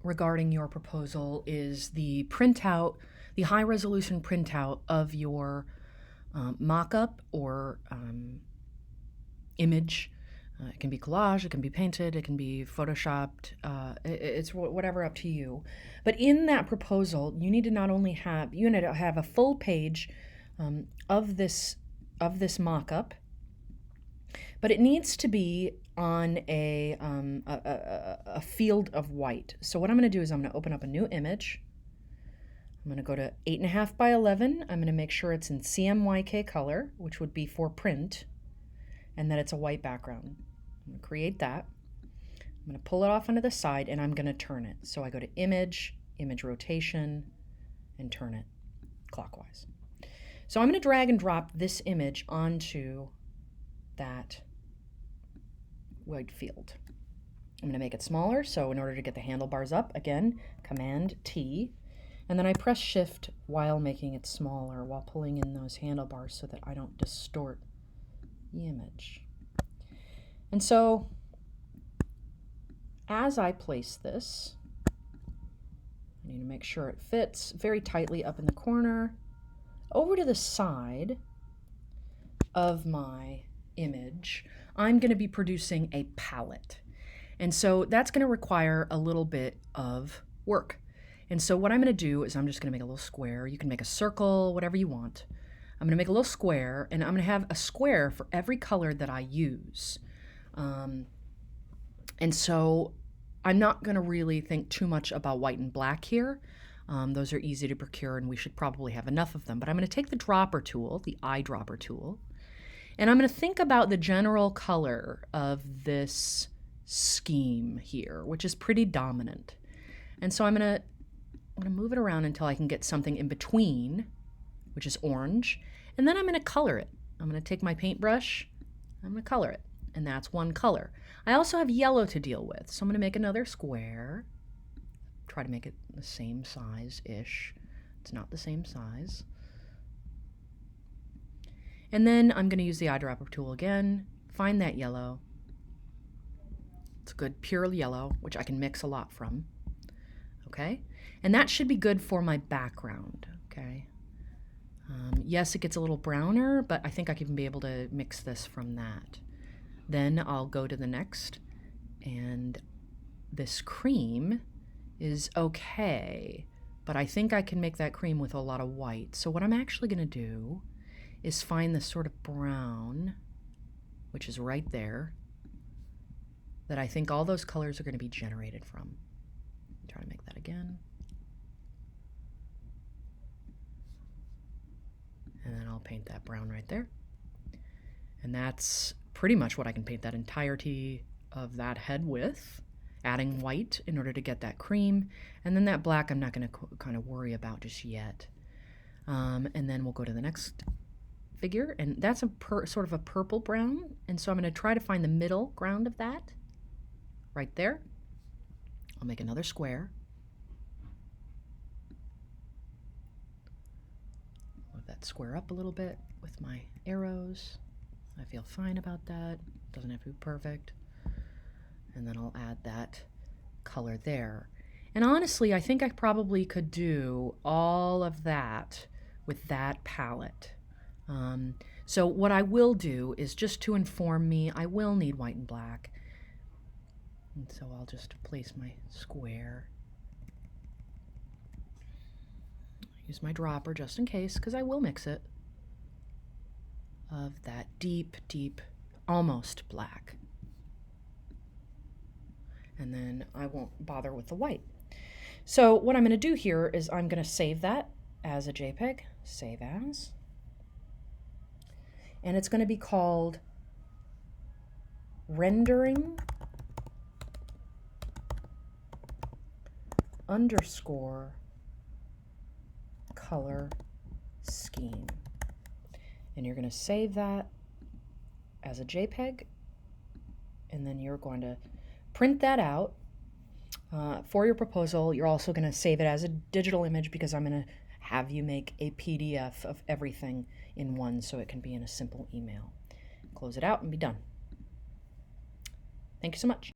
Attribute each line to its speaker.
Speaker 1: regarding your proposal is the printout, the high resolution printout of your mock-up or image. It can be collage, it can be painted, it can be photoshopped, it's whatever, up to you. But in that proposal, you need to not only have, you need to have a full page of this mock-up, but it needs to be on a field of white. So what I'm going to do is I'm going to open up a new image. I'm going to go to 8.5 by 11. I'm going to make sure it's in CMYK color, which would be for print, and that it's a white background. I'm going to create that. I'm going to pull it off onto the side, and I'm going to turn it. So I go to Image, Image Rotation, and turn it clockwise. So I'm going to drag and drop this image onto that white field. I'm going to make it smaller, so in order to get the handlebars up, again, Command T, and then I press Shift while making it smaller, while pulling in those handlebars so that I don't distort the image. And so, as I place this, I need to make sure it fits very tightly up in the corner. Over to the side of my image, I'm going to be producing a palette. And so that's going to require a little bit of work. And so what I'm going to do is I'm just going to make a little square. You can make a circle, whatever you want. I'm going to make a little square, and I'm going to have a square for every color that I use. And so I'm not going to really think too much about white and black here. Those are easy to procure, and we should probably have enough of them. But I'm going to take the dropper tool, the eyedropper tool, and I'm going to think about the general color of this scheme here, which is pretty dominant. And so I'm going to move it around until I can get something in between, which is orange, and then I'm going to color it. I'm going to take my paintbrush, I'm going to color it, and that's one color. I also have yellow to deal with, so I'm going to make another square, try to make it the same size-ish. It's not the same size. And then I'm going to use the eyedropper tool again, find that yellow. It's a good pure yellow, which I can mix a lot from. Okay? And that should be good for my background. Okay? Yes, it gets a little browner, but I think I can be able to mix this from that. Then I'll go to the next, and this cream is okay, but I think I can make that cream with a lot of white. So what I'm actually going to do is find this sort of brown, which is right there, that I think all those colors are going to be generated from. Try to make that again. And then I'll paint that brown right there. And that's pretty much what I can paint that entirety of that head with, adding white in order to get that cream. And then that black I'm not going to kind of worry about just yet. And then we'll go to the next figure, and that's a sort of a purple brown. And so I'm going to try to find the middle ground of that right there. I'll make another square. Move that square up a little bit with my arrows. I feel fine about that. Doesn't have to be perfect. And then I'll add that color there. And honestly, I think I probably could do all of that with that palette. So what I will do is, just to inform me, I will need white and black. And so I'll just place my square. Use my dropper just in case, because I will mix it, of that deep, deep, almost black. And then I won't bother with the white. So what I'm going to do here is I'm going to save that as a JPEG, save as, and it's going to be called rendering underscore color scheme. And you're going to save that as a JPEG, and then you're going to print that out for your proposal. You're also going to save it as a digital image, because I'm going to have you make a PDF of everything in one, so it can be in a simple email. Close it out and be done. Thank you so much.